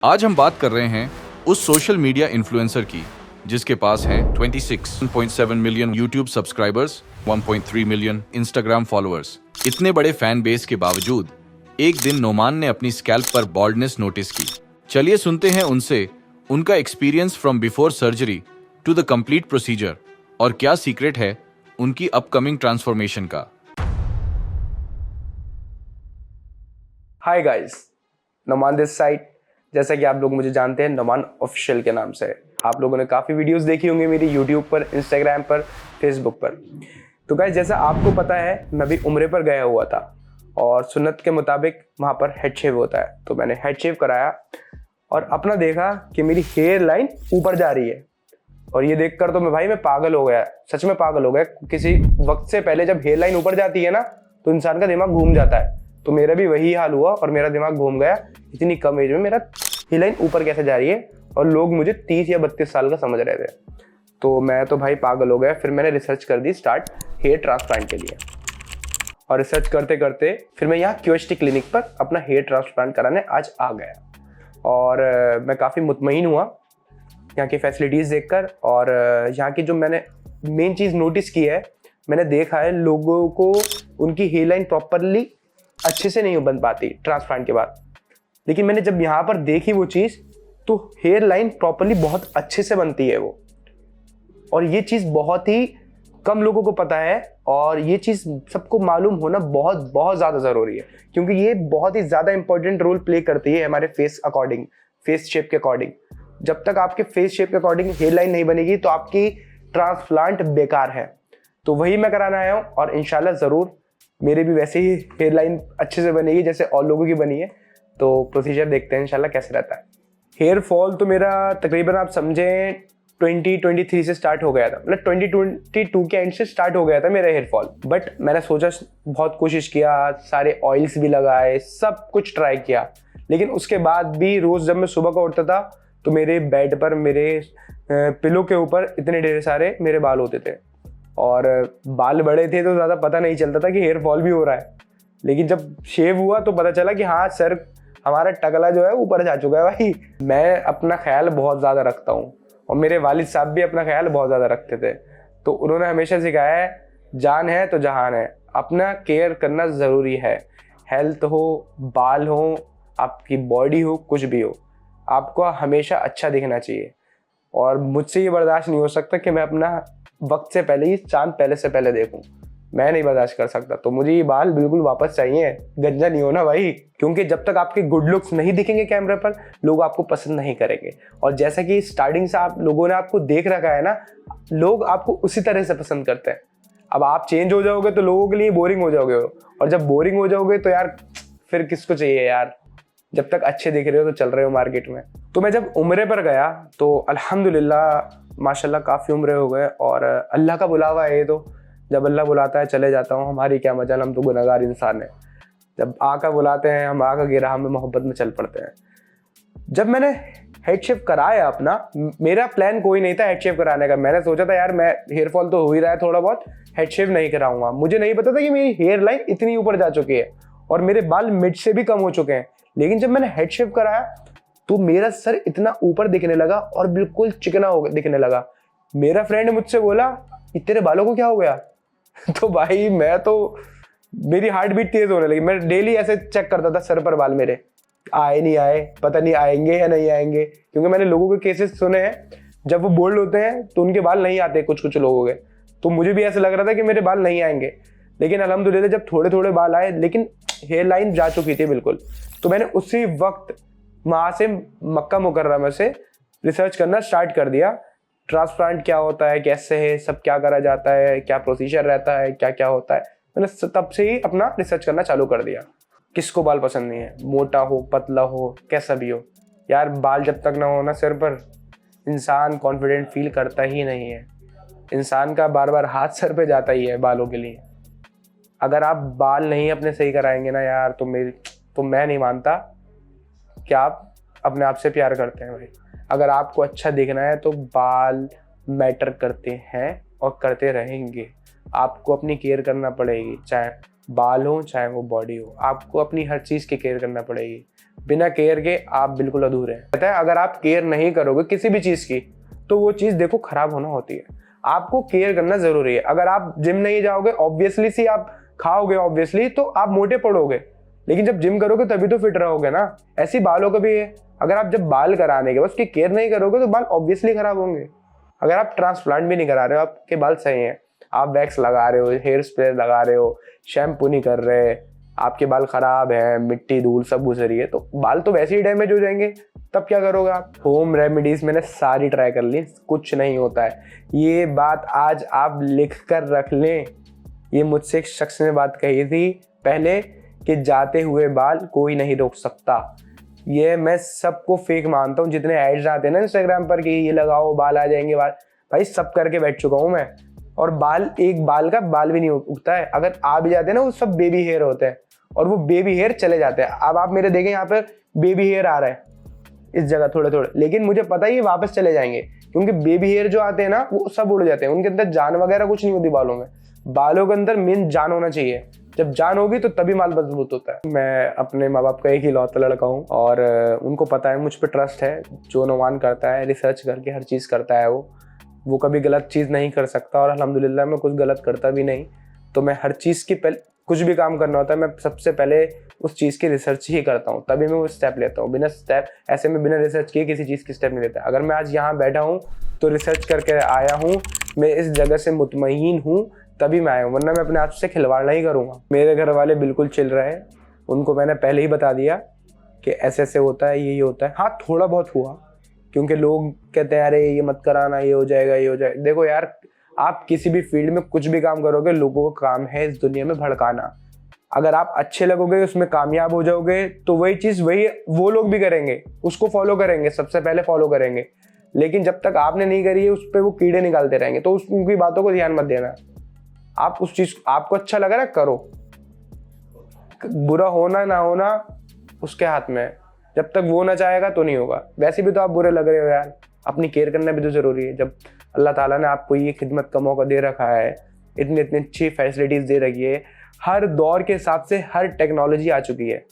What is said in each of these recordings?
आज हम बात कर रहे हैं उस सोशल मीडिया इन्फ्लुएंसर की जिसके पास हैं 26.7 million YouTube subscribers, 1.3 million Instagram followers. इतने बड़े फैन बेस के बावजूद एक दिन नोमान ने अपनी स्कैल्प पर बॉल्डनेस नोटिस की। चलिए सुनते हैं उनसे उनका experience from before surgery to the complete procedure और क्या सीक्रेट है उनकी अपकमिंग ट्रांसफॉर्मेशन का। Hi guys, Noman this side. जैसा कि आप लोग मुझे जानते हैं नोमान ऑफिशियल के नाम से। आप लोगों ने काफ़ी वीडियोस देखी होंगी मेरी यूट्यूब पर, इंस्टाग्राम पर, फेसबुक पर। तो गाइस, जैसा आपको पता है मैं भी उम्रे पर गया हुआ था और सुन्नत के मुताबिक वहाँ पर हेड शेव होता है। तो मैंने हेड शेव कराया और अपना देखा कि मेरी हेयर लाइन ऊपर जा रही है। और ये देखकर तो मैं पागल हो गया, सच में पागल हो गया। किसी वक्त से पहले जब हेयर लाइन ऊपर जाती है ना तो इंसान का दिमाग घूम जाता है। तो मेरा भी वही हाल हुआ और मेरा दिमाग घूम गया। इतनी कम एज में मेरा हेयर लाइन ऊपर कैसे जा रही है, और लोग मुझे 30 या 32 साल का समझ रहे थे। तो मैं तो पागल हो गया। फिर मैंने रिसर्च कर दी स्टार्ट हेयर ट्रांसप्लांट के लिए। और रिसर्च करते करते फिर मैं यहाँ क्यूएचटी क्लिनिक पर अपना हेयर ट्रांसप्लांट कराने आज आ गया। और मैं काफ़ी मुतमईन हुआ यहाँ की फैसिलिटीज़ देखकर। और यहाँ की जो मैंने मेन चीज़ नोटिस की है, मैंने देखा है लोगों को उनकी हेयर लाइन प्रॉपरली अच्छे से नहीं बन पाती ट्रांसप्लांट के बाद। लेकिन मैंने जब यहाँ पर देखी वो चीज़, तो हेयर लाइन प्रॉपरली बहुत अच्छे से बनती है वो। और ये चीज़ बहुत ही कम लोगों को पता है, और ये चीज़ सबको मालूम होना बहुत बहुत ज़्यादा ज़रूरी है, क्योंकि ये बहुत ही ज़्यादा इंपॉर्टेंट रोल प्ले करती है हमारे फेस अकॉर्डिंग, फेस शेप के अकॉर्डिंग। जब तक आपके फेस शेप के अकॉर्डिंग हेयर लाइन नहीं बनेगी तो आपकी ट्रांसप्लांट बेकार है। तो वही मैं कराना आया हूँ, और इंशाल्लाह ज़रूर मेरी भी वैसे ही हेयर लाइन अच्छे से बनेगी जैसे और लोगों की बनी है। तो प्रोसीजर देखते हैं इंशाल्लाह कैसे रहता है। हेयर फॉल तो मेरा तकरीबन आप समझें 2023 से स्टार्ट हो गया था, मतलब 2022 के एंड से स्टार्ट हो गया था मेरा हेयर फॉल। बट मैंने सोचा, बहुत कोशिश किया, सारे ऑयल्स भी लगाए, सब कुछ ट्राई किया। लेकिन उसके बाद भी रोज़ जब मैं सुबह को उठता था तो मेरे बेड पर, मेरे पिलो के ऊपर इतने ढेर सारे मेरे बाल होते थे। और बाल बड़े थे तो ज़्यादा पता नहीं चलता था कि हेयर फॉल भी हो रहा है। लेकिन जब शेव हुआ तो पता चला कि हाँ सर, हमारा टकला जो है ऊपर जा चुका है भाई। मैं अपना ख्याल बहुत ज़्यादा रखता हूँ, और मेरे वालिद साहब भी अपना ख्याल बहुत ज़्यादा रखते थे। तो उन्होंने हमेशा सिखाया है, जान है तो जहान है, अपना केयर करना ज़रूरी है। हेल्थ हो, बाल हो, आपकी बॉडी हो, कुछ भी हो, आपको हमेशा अच्छा दिखना चाहिए। और मुझसे ये बर्दाश्त नहीं हो सकता कि मैं अपना वक्त से पहले ही चांद पहले से पहले देखूं। मैं नहीं बर्दाश्त कर सकता। तो मुझे ये बाल बिल्कुल वापस चाहिए, गंजा नहीं होना भाई। क्योंकि जब तक आपके गुड लुक्स नहीं दिखेंगे कैमरे पर, लोग आपको पसंद नहीं करेंगे। और जैसा कि स्टार्टिंग से आप लोगों ने आपको देख रखा है ना, लोग आपको उसी तरह से पसंद करते हैं। अब आप चेंज हो जाओगे तो लोगों के लिए बोरिंग हो जाओगे, और जब बोरिंग हो जाओगे तो यार फिर किसको चाहिए यार। जब तक अच्छे दिख रहे हो तो चल रहे हो मार्केट में। तो मैं जब उम्रे पर गया तो अल्हम्दुलिल्लाह माशाल्लाह काफ़ी उम्रे हो गए, और अल्लाह का बुलावा है ये। तो जब अल्लाह बुलाता है चले जाता हूँ, हमारी क्या मजाल, हम तो गुनहगार इंसान हैं। जब आका बुलाते हैं हम आका की राह में मोहब्बत में चल पड़ते हैं। जब मैंने हेड शेव कराया अपना, मेरा प्लान कोई नहीं था हेड शेव कराने का। मैंने सोचा था यार, मैं हेयर फॉल तो हो ही रहा है थोड़ा बहुत, हेड शेव नहीं कराऊंगा। मुझे नहीं पता था कि मेरी हेयर लाइन इतनी ऊपर जा चुकी है और मेरे बाल मिड से भी कम हो चुके हैं। लेकिन जब मैंने हेड शेव कराया तो मेरा सर इतना ऊपर दिखने लगा और बिल्कुल चिकना हो दिखने लगा। मेरा फ्रेंड ने मुझसे बोला, तेरे बालों को क्या हो गया? तो भाई मेरी हार्ट बीट तेज होने लगी। मैं डेली ऐसे चेक करता था सर पर बाल मेरे आए नहीं आए, पता नहीं आएंगे या नहीं आएंगे। क्योंकि मैंने लोगों के केसेस सुने हैं, जब वो बोल्ड होते हैं तो उनके बाल नहीं आते कुछ कुछ लोगों के। तो मुझे भी ऐसा लग रहा था कि मेरे बाल नहीं आएंगे। लेकिन अल्हम्दुलिल्लाह जब थोड़े थोड़े बाल आए, लेकिन हेयर लाइन जा चुकी थी बिल्कुल। तो मैंने उसी वक्त वहाँ से मक्का मुकर्रमा से रिसर्च करना स्टार्ट कर दिया। ट्रांसप्लांट क्या होता है, कैसे है, सब क्या करा जाता है, क्या प्रोसीजर रहता है, क्या क्या होता है। मैंने तब से ही अपना रिसर्च करना चालू कर दिया। किसको बाल पसंद नहीं है, मोटा हो, पतला हो, कैसा भी हो यार। बाल जब तक ना हो ना सिर पर, इंसान कॉन्फिडेंट फील करता ही नहीं है। इंसान का बार बार हाथ सर पे जाता ही है बालों के लिए। अगर आप बाल नहीं अपने सही कराएंगे ना यार, तो मैं नहीं मानता कि आप अपने आप से प्यार करते हैं भाई। अगर आपको अच्छा दिखना है तो बाल मैटर करते हैं और करते रहेंगे। आपको अपनी केयर करना पड़ेगी, चाहे बाल हो चाहे वो बॉडी हो। आपको अपनी हर चीज़ की केयर करना पड़ेगी। बिना केयर के आप बिल्कुल अधूरे हैं। कहता है अगर आप केयर नहीं करोगे किसी भी चीज़ की तो वो चीज़ देखो खराब होना होती है। आपको केयर करना ज़रूरी है। अगर आप जिम नहीं जाओगे ऑब्वियसली सी आप खाओगे ऑब्वियसली तो आप मोटे पड़ोगे, लेकिन जब जिम करोगे तभी तो फिट रहोगे ना। ऐसी बालों का भी है, अगर आप जब बाल कराने के बाद उसकी केयर नहीं करोगे तो बाल ऑब्वियसली खराब होंगे। अगर आप ट्रांसप्लांट भी नहीं करा रहे हो, आपके बाल सही हैं, आप वैक्स लगा रहे हो, हेयर स्प्रे लगा रहे हो, शैम्पू नहीं कर रहे, आपके बाल खराब हैं, मिट्टी धूल सब घुस रही है, तो बाल तो वैसे ही डैमेज हो जाएंगे। तब क्या करोगे आप? होम रेमेडीज मैंने सारी ट्राई कर ली, कुछ नहीं होता है। ये बात आज आप लिख कर रख लें। ये मुझसे एक शख्स ने बात कही थी पहले कि जाते हुए बाल कोई नहीं रोक सकता। ये मैं सबको फेक मानता हूँ। जितने एड्स आते हैं ना इंस्टाग्राम पर कि ये लगाओ बाल आ जाएंगे, बाल, भाई सब करके बैठ चुका हूँ मैं। और बाल, एक बाल का बाल भी नहीं उगता है। अगर आ भी जाते हैं ना वो सब बेबी हेयर होते हैं और वो बेबी हेयर चले जाते हैं। अब आप मेरे देखें यहाँ पर बेबी हेयर आ रहा है इस जगह थोड़े थोड़े, लेकिन मुझे पता है ये वापस चले जाएंगे क्योंकि बेबी हेयर जो आते हैं ना वो सब उड़ जाते हैं। उनके अंदर जान वगैरह कुछ नहीं होती बालों में। बालों के अंदर मेन जान होना चाहिए। जब जान होगी तो तभी माल मजबूत होता है। मैं अपने माँ बाप का एक ही लौता लड़का हूँ और उनको पता है, मुझ पर ट्रस्ट है। जो नुमान करता है रिसर्च करके हर चीज़ करता है, वो कभी गलत चीज़ नहीं कर सकता और अल्हम्दुलिल्लाह मैं कुछ गलत करता भी नहीं। तो मैं हर चीज़ की पहले, कुछ भी काम करना होता है मैं सबसे पहले उस चीज़ की रिसर्च ही करता हूँ, तभी मैं वो स्टेप लेता हूँ। बिना स्टेप ऐसे में बिना रिसर्च किए किसी चीज़ की स्टेप नहीं लेता। अगर मैं आज यहाँ बैठा हूँ तो रिसर्च करके आया हूँ, मैं इस जगह से मुतमईन हूँ तभी मैं आया हूँ, वरना मैं अपने आप से खिलवाड़ नहीं करूँगा। मेरे घर वाले बिल्कुल चिल रहे हैं, उनको मैंने पहले ही बता दिया कि ऐसे ऐसे होता है, यही होता है। हाँ थोड़ा बहुत हुआ क्योंकि लोग कहते हैं अरे ये मत कराना, ये हो जाएगा, ये हो जाएगा। देखो यार, आप किसी भी फील्ड में कुछ भी काम करोगे, लोगों का काम है इस दुनिया में भड़काना। अगर आप अच्छे लगोगे, उसमें कामयाब हो जाओगे, तो वही चीज़ वही वो लोग भी करेंगे, उसको फॉलो करेंगे, सबसे पहले फॉलो करेंगे। लेकिन जब तक आपने नहीं करी है उस पर वो कीड़े निकालते रहेंगे, तो उनकी बातों को ध्यान मत देना। आप उस चीज़, आपको अच्छा लगा ना करो, बुरा होना ना होना उसके हाथ में है। जब तक वो ना चाहेगा तो नहीं होगा। वैसे भी तो आप बुरे लग रहे हो यार, अपनी केयर करना भी तो ज़रूरी है। जब अल्लाह ताला ने आपको ये खिदमत का मौका दे रखा है, इतनी इतनी अच्छी फैसिलिटीज़ दे रखी है, हर दौर के हिसाब से हर टेक्नोलॉजी आ चुकी है।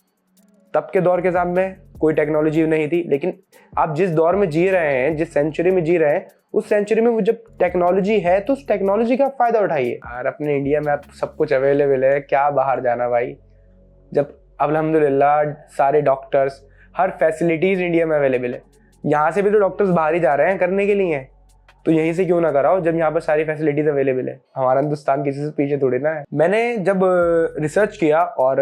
तब के दौर के हिसाब में कोई टेक्नोलॉजी नहीं थी, लेकिन आप जिस दौर में जी रहे हैं, जिस सेंचुरी में जी रहे हैं, उस सेंचुरी में वो जब टेक्नोलॉजी है तो उस टेक्नोलॉजी का फ़ायदा उठाइए। यार अपने इंडिया में आप सब कुछ अवेलेबल है, क्या बाहर जाना भाई। जब अल्हम्दुलिल्लाह सारे डॉक्टर्स, हर फैसिलिटीज़ इंडिया में अवेलेबल है। यहाँ से भी तो डॉक्टर्स बाहर ही जा रहे हैं करने के लिए, तो यहीं से क्यों ना कराओ जब यहाँ पर सारी फैसिलिटीज़ अवेलेबल है। हमारा हिंदुस्तान किसी से पीछे थोड़ी ना है। मैंने जब रिसर्च किया और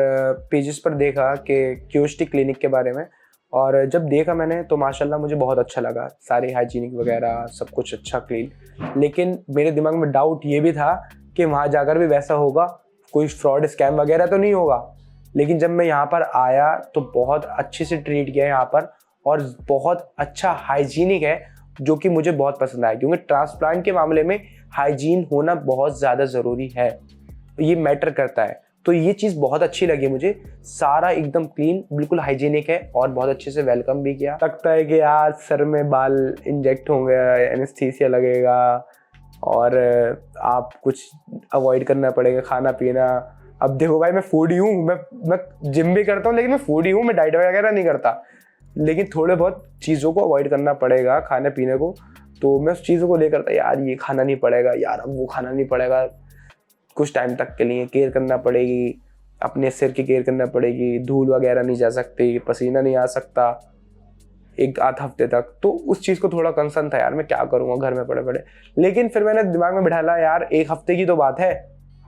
पेजेस पर देखा कि क्यूस्टिक क्लिनिक के बारे में, और जब देखा मैंने तो माशाल्लाह मुझे बहुत अच्छा लगा। सारी हाइजीनिक वगैरह सब कुछ अच्छा क्लीन। लेकिन मेरे दिमाग में डाउट ये भी था कि वहाँ जाकर भी वैसा होगा, कोई फ्रॉड स्कैम वगैरह तो नहीं होगा। लेकिन जब मैं यहाँ पर आया तो बहुत अच्छे से ट्रीट किया यहाँ पर और बहुत अच्छा हाइजीनिक है, जो कि मुझे बहुत पसंद आया। क्योंकि ट्रांसप्लांट के मामले में हाइजीन होना बहुत ज़्यादा ज़रूरी है, ये मैटर करता है। तो ये चीज़ बहुत अच्छी लगी मुझे। सारा एकदम क्लीन, बिल्कुल हाइजीनिक है और बहुत अच्छे से वेलकम भी किया। लगता है कि यार सर में बाल इंजेक्ट होंगे, एनेस्थीसिया लगेगा और आप कुछ अवॉइड करना पड़ेगा, खाना पीना। अब देखो भाई, मैं फूडी हूँ, मैं जिम भी करता हूँ, लेकिन मैं फूडी हूँ, मैं डाइट वगैरह नहीं करता। लेकिन थोड़े बहुत चीज़ों को अवॉइड करना पड़ेगा, खाने पीने को। तो मैं उस चीज़ों को लेकर था, यार ये खाना नहीं पड़ेगा, यार अब वो खाना नहीं पड़ेगा, कुछ टाइम तक के लिए केयर करना पड़ेगी, अपने सिर की केयर करना पड़ेगी, धूल वगैरह नहीं जा सकती, पसीना नहीं आ सकता एक आध हफ्ते तक। तो उस चीज़ को थोड़ा कंसर्न था यार, मैं क्या करूँगा घर में पड़े पड़े। लेकिन फिर मैंने दिमाग में बिठा ला, यार एक हफ्ते की तो बात है,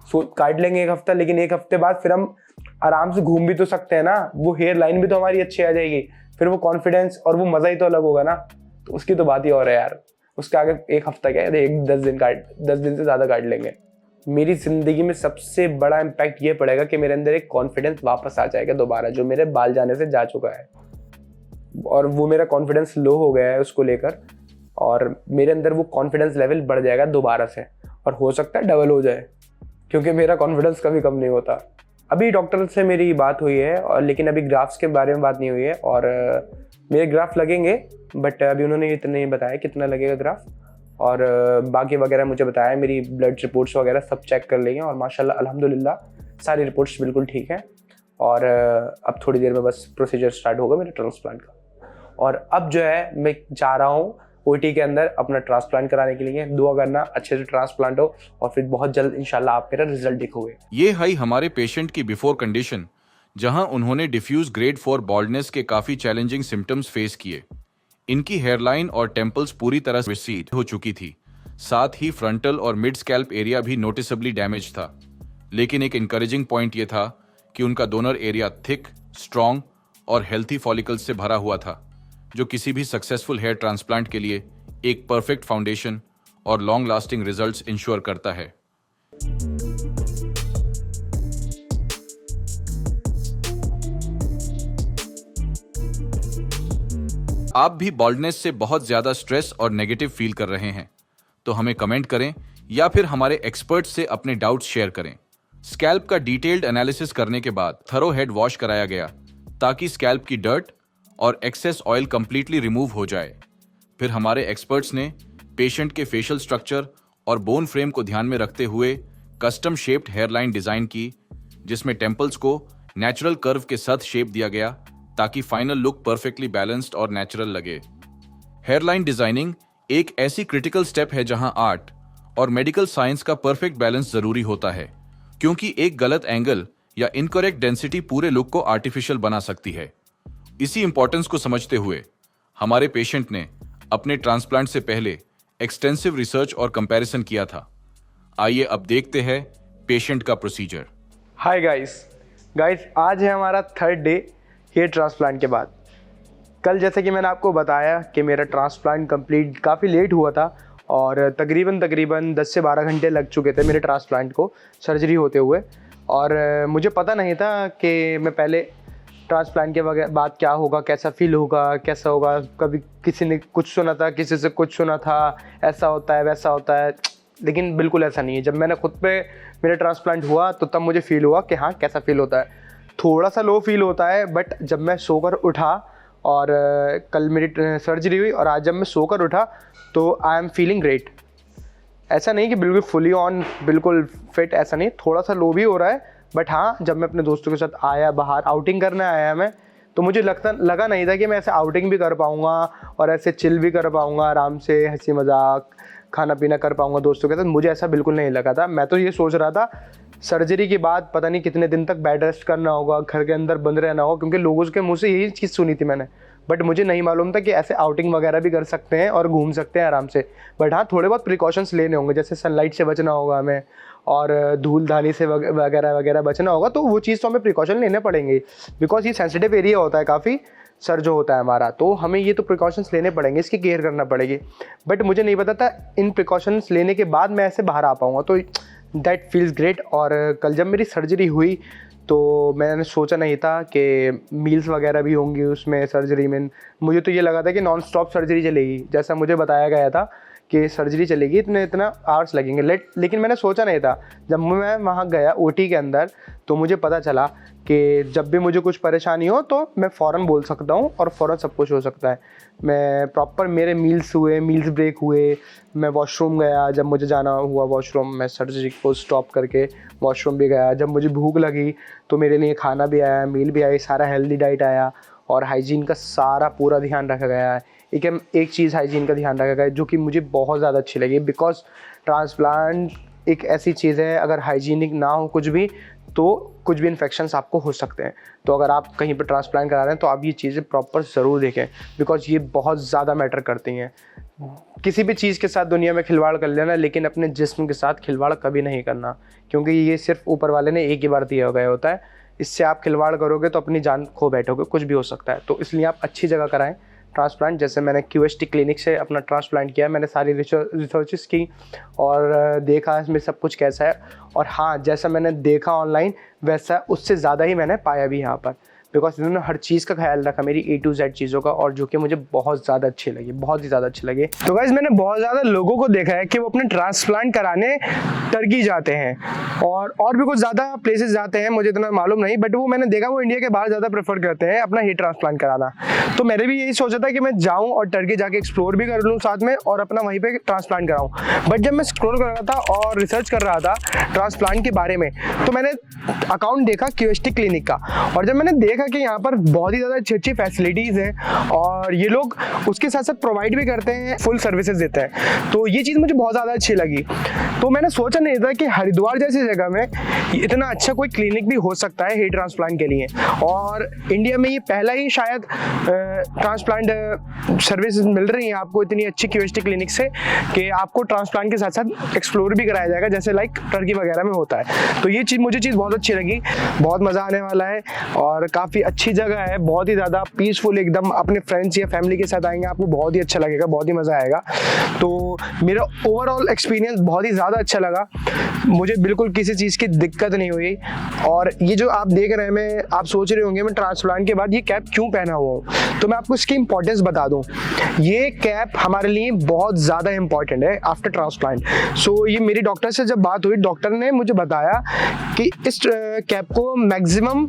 काट लेंगे एक हफ्ता, लेकिन एक हफ्ते बाद फिर हम आराम से घूम भी तो सकते हैं ना। वो हेयर लाइन भी तो हमारी अच्छी आ जाएगी, फिर वो कॉन्फिडेंस और वो मज़ा ही तो अलग होगा ना। तो उसकी तो बात ही और है यार। उसके आगे एक हफ्ता क्या है, 10 दिन से ज़्यादा काट लेंगे। मेरी ज़िंदगी में सबसे बड़ा इम्पैक्ट ये पड़ेगा कि मेरे अंदर एक कॉन्फिडेंस वापस आ जाएगा दोबारा, जो मेरे बाल जाने से जा चुका है। और वो मेरा कॉन्फिडेंस लो हो गया है उसको लेकर, और मेरे अंदर वो कॉन्फिडेंस लेवल बढ़ जाएगा दोबारा से, और हो सकता है डबल हो जाए, क्योंकि मेरा कॉन्फिडेंस कभी कम नहीं होता। अभी डॉक्टर से मेरी बात हुई है, और लेकिन अभी ग्राफ्स के बारे में बात नहीं हुई है। और मेरे ग्राफ लगेंगे, बट अभी उन्होंने इतना नहीं बताया कितना लगेगा ग्राफ। और बाकी वगैरह मुझे बताया, मेरी ब्लड रिपोर्ट्स वगैरह सब चेक कर लेंगे, और माशाल्लाह अल्हम्दुलिल्लाह सारी रिपोर्ट्स बिल्कुल ठीक हैं। और अब थोड़ी देर में बस प्रोसीजर स्टार्ट होगा मेरे ट्रांसप्लांट का। और अब जो है मैं जा रहा हूँ ओटी के अंदर अपना ट्रांसप्लांट कराने के लिए। दुआ करना अच्छे से ट्रांसप्लांट हो और फिर बहुत जल्द इंशाल्लाह आप मेरा रिजल्ट देखोगे। ये है हमारे पेशेंट की बिफोर कंडीशन, जहां उन्होंने डिफ्यूज ग्रेड 4 बॉल्डनेस के काफी चैलेंजिंग सिम्टम्स फेस किए। इनकी हेयरलाइन और टेम्पल्स पूरी तरह से रिसीड हो चुकी थी, साथ ही फ्रंटल और मिड स्कैल्प एरिया भी नोटिसेबली डैमेज था। लेकिन एक इनकरेजिंग पॉइंट ये था कि उनका डोनर एरिया थिक, स्ट्रॉन्ग और हेल्थी फॉलिकल्स से भरा हुआ था, जो किसी भी सक्सेसफुल हेयर ट्रांसप्लांट के लिए एक परफेक्ट फाउंडेशन और लॉन्ग लास्टिंग रिजल्ट्स इंश्योर करता है। आप भी बॉल्डनेस से बहुत ज्यादा स्ट्रेस और नेगेटिव फील कर रहे हैं तो हमें कमेंट करें या फिर हमारे एक्सपर्ट्स से अपने डाउट्स शेयर करें। स्कैल्प का डिटेल्ड एनालिसिस करने के बाद थरो हेड वॉश कराया गया ताकि स्कैल्प की डर्ट और एक्सेस ऑयल कंप्लीटली रिमूव हो जाए। फिर हमारे एक्सपर्ट्स ने पेशेंट के फेशियल स्ट्रक्चर और बोन फ्रेम को ध्यान में रखते हुए कस्टम शेप्ड हेयरलाइन डिजाइन की, जिसमें टेम्पल्स को नेचुरल कर्व के साथ शेप दिया गया ताकि फाइनल लुक परफेक्टली बैलेंस्ड और नेचुरल लगे। हेयरलाइन डिजाइनिंग एक ऐसी क्रिटिकल स्टेप है जहां आर्ट और मेडिकल साइंस का परफेक्ट बैलेंस जरूरी होता है, क्योंकि एक गलत एंगल या इनकरेक्ट डेंसिटी पूरे लुक को आर्टिफिशियल बना सकती है। इसी इंपॉर्टेंस को समझते हुए हमारे पेशेंट ने अपने ट्रांसप्लांट से पहले एक्सटेंसिव रिसर्च और कंपैरिजन किया था। आइए अब देखते हैं पेशेंट का प्रोसीजर। हाय गाइस आज है हमारा थर्ड डे हेयर ट्रांसप्लांट के बाद। कल जैसे कि मैंने आपको बताया कि मेरा ट्रांसप्लांट कंप्लीट काफ़ी लेट हुआ था और तकरीबन 10 से 12 घंटे लग चुके थे मेरे ट्रांसप्लांट को सर्जरी होते हुए। और मुझे पता नहीं था कि मैं पहले ट्रांसप्लांट के बाद क्या होगा, कैसा फील होगा, कैसा होगा। कभी किसी ने कुछ सुना था, किसी से कुछ सुना था, ऐसा होता है वैसा होता है, लेकिन बिल्कुल ऐसा नहीं है। जब मैंने खुद पे मेरा ट्रांसप्लांट हुआ तो तब मुझे फील हुआ कि हाँ कैसा फील होता है। थोड़ा सा लो फील होता है, बट जब मैं सोकर उठा और कल मेरी सर्जरी हुई और आज जब मैं सोकर उठा तो आई एम फीलिंग ग्रेट। ऐसा नहीं कि बिल्कुल फुली ऑन बिल्कुल फिट, ऐसा नहीं, थोड़ा सा लो भी हो रहा है। बट हाँ, जब मैं अपने दोस्तों के साथ आया, बाहर आउटिंग करने आया मैं, तो मुझे लगा नहीं था कि मैं ऐसे आउटिंग भी कर पाऊँगा और ऐसे चिल भी कर पाऊँगा, आराम से हंसी मजाक खाना पीना कर पाऊँगा दोस्तों के साथ। मुझे ऐसा बिल्कुल नहीं लगा था। मैं तो ये सोच रहा था सर्जरी के बाद पता नहीं कितने दिन तक बेड रेस्ट करना होगा, घर के अंदर बंद रहना होगा, क्योंकि लोगों के मुँह से यही चीज़ सुनी थी मैंने। बट मुझे नहीं मालूम था कि ऐसे आउटिंग वगैरह भी कर सकते हैं और घूम सकते हैं आराम से। बट हाँ, थोड़े बहुत प्रिकॉशंस लेने होंगे, जैसे सनलाइट से बचना होगा हमें और धूल धानी से वगैरह बचना होगा। तो वो चीज़ तो हमें प्रिकॉशन लेने पड़ेंगे, बिकॉज ये सेंसिटिव एरिया होता है काफ़ी, सर जो होता है हमारा, तो हमें ये तो प्रिकॉशंस लेने पड़ेंगे, इसकी केयर करना पड़ेगी। बट मुझे नहीं पता था इन प्रिकॉशंस लेने के बाद मैं ऐसे बाहर आ पाऊँगा, तो दैट फील्स ग्रेट। और कल जब मेरी सर्जरी हुई तो मैंने सोचा नहीं था कि मील्स वगैरह भी होंगी उसमें सर्जरी में। मुझे तो ये लगा था कि नॉन स्टॉप सर्जरी चलेगी, जैसा मुझे बताया गया था कि सर्जरी चलेगी, इतना आवर्स लगेंगे। लेकिन मैंने सोचा नहीं था। जब मैं वहाँ गया ओटी के अंदर तो मुझे पता चला कि जब भी मुझे कुछ परेशानी हो तो मैं फ़ौरन बोल सकता हूँ और फ़ौरन सब कुछ हो सकता है। मैं प्रॉपर, मेरे मील्स ब्रेक हुए, मैं वॉशरूम गया जब मुझे जाना हुआ वॉशरूम, मैं सर्जरी को स्टॉप करके वॉशरूम भी गया। जब मुझे भूख लगी तो मेरे लिए खाना भी आया, मील भी आई, सारा हेल्दी डाइट आया और हाइजीन का सारा पूरा ध्यान रखा गया है। एक चीज़ हाइजीन का ध्यान रखा गया है जो कि मुझे बहुत ज़्यादा अच्छी लगी, बिकॉज ट्रांसप्लांट एक ऐसी चीज़ है, अगर हाइजीनिक ना हो कुछ भी तो कुछ भी इन्फेक्शंस आपको हो सकते हैं। तो अगर आप कहीं पर ट्रांसप्लांट करा रहे हैं तो आप ये चीज़ें प्रॉपर ज़रूर देखें, बिकॉज ये बहुत ज़्यादा मैटर करती हैं। किसी भी चीज़ के साथ दुनिया में खिलवाड़ कर लेना, लेकिन अपने जिस्म के साथ खिलवाड़ कभी नहीं करना, क्योंकि ये सिर्फ ऊपर वाले ने एक ही बार दिया गया होता है। इससे आप खिलवाड़ करोगे तो अपनी जान खो बैठोगे, कुछ भी हो सकता है। तो इसलिए आप अच्छी जगह कराएं ट्रांसप्लांट। जैसे मैंने QST क्लिनिक से अपना ट्रांसप्लांट किया, मैंने सारी रिसर्चेस की और देखा इसमें सब कुछ कैसा है। और हाँ, जैसा मैंने देखा ऑनलाइन वैसा उससे ज़्यादा ही मैंने पाया भी यहाँ पर। बिकॉज इन्होंने हर चीज़ का ख्याल रखा, मेरी A to Z चीज़ों का, और जो कि मुझे बहुत ज़्यादा अच्छे लगे, बहुत ही ज़्यादा अच्छे लगे। तो गाइस मैंने बहुत ज़्यादा लोगों को देखा है कि वो अपने ट्रांसप्लांट कराने टर्की जाते हैं और भी कुछ ज़्यादा प्लेसेस जाते हैं, मुझे इतना मालूम नहीं, बट वो मैंने देखा वो इंडिया के बाहर ज़्यादा प्रेफर करते हैं अपना हेयर ट्रांसप्लांट कराना। तो मैंने भी यही सोचा था कि मैं जाऊँ और टर्की जाके एक्सप्लोर भी कर लूँ साथ में और अपना वहीं पे ट्रांसप्लांट कराऊँ। बट जब मैं एक्सप्लोर कर रहा था और रिसर्च कर रहा था ट्रांसप्लांट के बारे में, तो मैंने अकाउंट देखा QST क्लिनिक का, और जब मैंने देखा कि यहाँ पर बहुत ही ज़्यादा अच्छी अच्छी फैसिलिटीज़ हैं और ये लोग उसके साथ साथ प्रोवाइड भी करते हैं, फुल सर्विसेज देते हैं, तो ये चीज़ मुझे बहुत ज़्यादा अच्छी लगी। तो मैंने सोचा नहीं था कि हरिद्वार जैसी जगह में इतना अच्छा कोई क्लिनिक भी हो सकता है हेयर ट्रांसप्लांट के लिए, और इंडिया में ये पहला ही शायद ट्रांसप्लांट सर्विसेज मिल रही हैं आपको इतनी अच्छी QST क्लिनिक से कि आपको ट्रांसप्लांट के साथ साथ एक्सप्लोर भी कराया जाएगा, जैसे लाइक टर्की वगैरह में होता है। तो ये चीज़ मुझे बहुत अच्छी लगी, बहुत मज़ा आने वाला है और काफ़ी अच्छी जगह है, बहुत ही ज़्यादा पीसफुल एकदम। अपने फ्रेंड्स या फैमिली के साथ आएंगे आपको बहुत ही अच्छा लगेगा, बहुत ही मज़ा आएगा। तो मेरा ओवरऑल एक्सपीरियंस बहुत ही ज़्यादा अच्छा लगा, मुझे बिल्कुल किसी चीज़ की दिक्कत नहीं हुई। और ये जो आप देख रहे हैं, मैं आप सोच रहे होंगे मैं ट्रांसप्लांट के बाद ये कैप क्यों पहना हुआ हूँ, तो मैं आपको इसकी इंपॉर्टेंस बता दूँ। ये कैप हमारे लिए बहुत ज़्यादा इंपॉर्टेंट है आफ्टर ट्रांसप्लांट। सो ये मेरी डॉक्टर से जब बात हुई, डॉक्टर ने मुझे बताया कि इस कैप को मैक्सिमम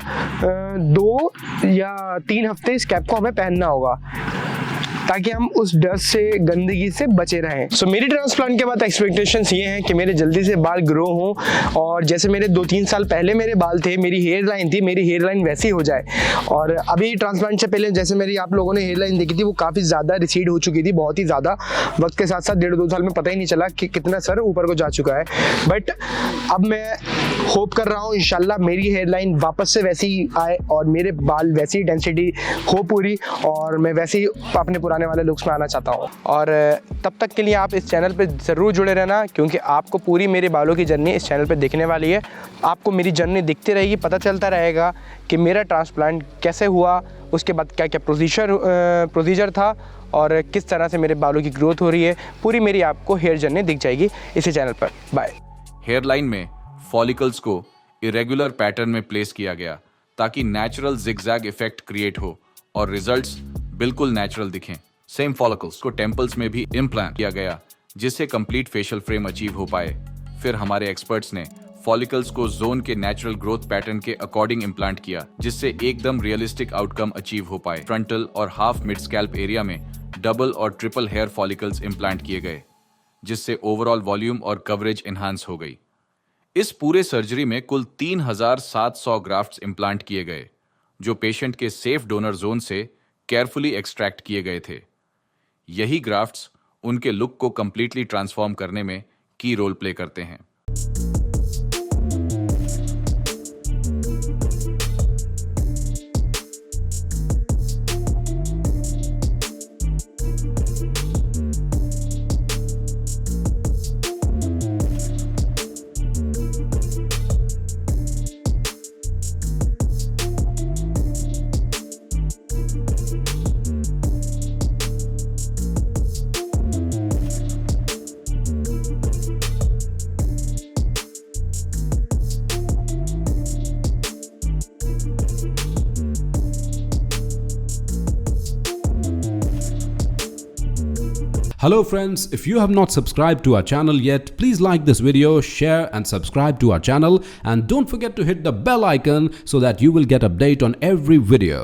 2 या 3 हफ्ते इस कैप को हमें पहनना होगा ताकि हम उस डस्ट से, गंदगी से बचे रहें। सो मेरी ट्रांसप्लांट के बाद एक्सपेक्टेशंस ये हैं कि मेरे जल्दी से बाल ग्रो हों, और जैसे मेरे 2-3 साल पहले मेरे बाल थे, मेरी हेयर लाइन थी, मेरी हेयर लाइन वैसी हो जाए। और अभी ट्रांसप्लांट से पहले जैसे मेरी आप लोगों ने हेयर लाइन देखी थी, वो काफ़ी ज़्यादा रिसीड हो चुकी थी, बहुत ही ज़्यादा। वक्त के साथ साथ 1.5-2 साल में पता ही नहीं चला कि कितना सर ऊपर को जा चुका है। बट अब मैं होप कर रहा हूँ इंशाल्लाह मेरी हेयर लाइन वापस से वैसी आए और मेरे बाल वैसी डेंसिटी हो पूरी, और मैं वैसे ही अपने पुराने वाले लुक्स में आना चाहता हूँ। और तब तक के लिए आप इस चैनल पे ज़रूर जुड़े रहना, क्योंकि आपको पूरी मेरे बालों की जर्नी इस चैनल पे देखने वाली है। आपको मेरी जर्नी दिखती रहेगी, पता चलता रहेगा कि मेरा ट्रांसप्लांट कैसे हुआ, उसके बाद क्या क्या प्रोसीजर था और किस तरह से मेरे बालों की ग्रोथ हो रही है। पूरी मेरी आपको हेयर जर्नी दिख जाएगी इसी चैनल पर। बाय। हेयर लाइन में फॉलिकल्स को इरेगुलर पैटर्न में प्लेस किया गया ताकि नेचुरल जिगजैग इफेक्ट क्रिएट हो और रिजल्ट्स बिल्कुल नेचुरल दिखें। सेम फॉलिकल्स को टेम्पल्स में भी इम्प्लांट किया गया जिससे कंप्लीट फेशियल फ्रेम अचीव हो पाए। फिर हमारे एक्सपर्ट्स ने फॉलिकल्स को जोन के नेचुरल ग्रोथ पैटर्न के अकॉर्डिंग इम्प्लांट किया जिससे एकदम रियलिस्टिक आउटकम अचीव हो पाए। फ्रंटल और हाफ मिड स्कैल्प एरिया में डबल और ट्रिपल हेयर फॉलिकल्स इम्प्लांट किए गए जिससे ओवरऑल वॉल्यूम और कवरेज एनहांस हो गई। इस पूरे सर्जरी में कुल 3700 ग्राफ्ट्स इम्प्लांट किए गए जो पेशेंट के सेफ डोनर जोन से केयरफुली एक्सट्रैक्ट किए गए थे। यही ग्राफ्ट्स उनके लुक को कंप्लीटली ट्रांसफॉर्म करने में की रोल प्ले करते हैं। Hello friends, if you have not subscribed to our channel yet, please like this video, share and subscribe to our channel, and don't forget to hit the bell icon so that you will get update on every video.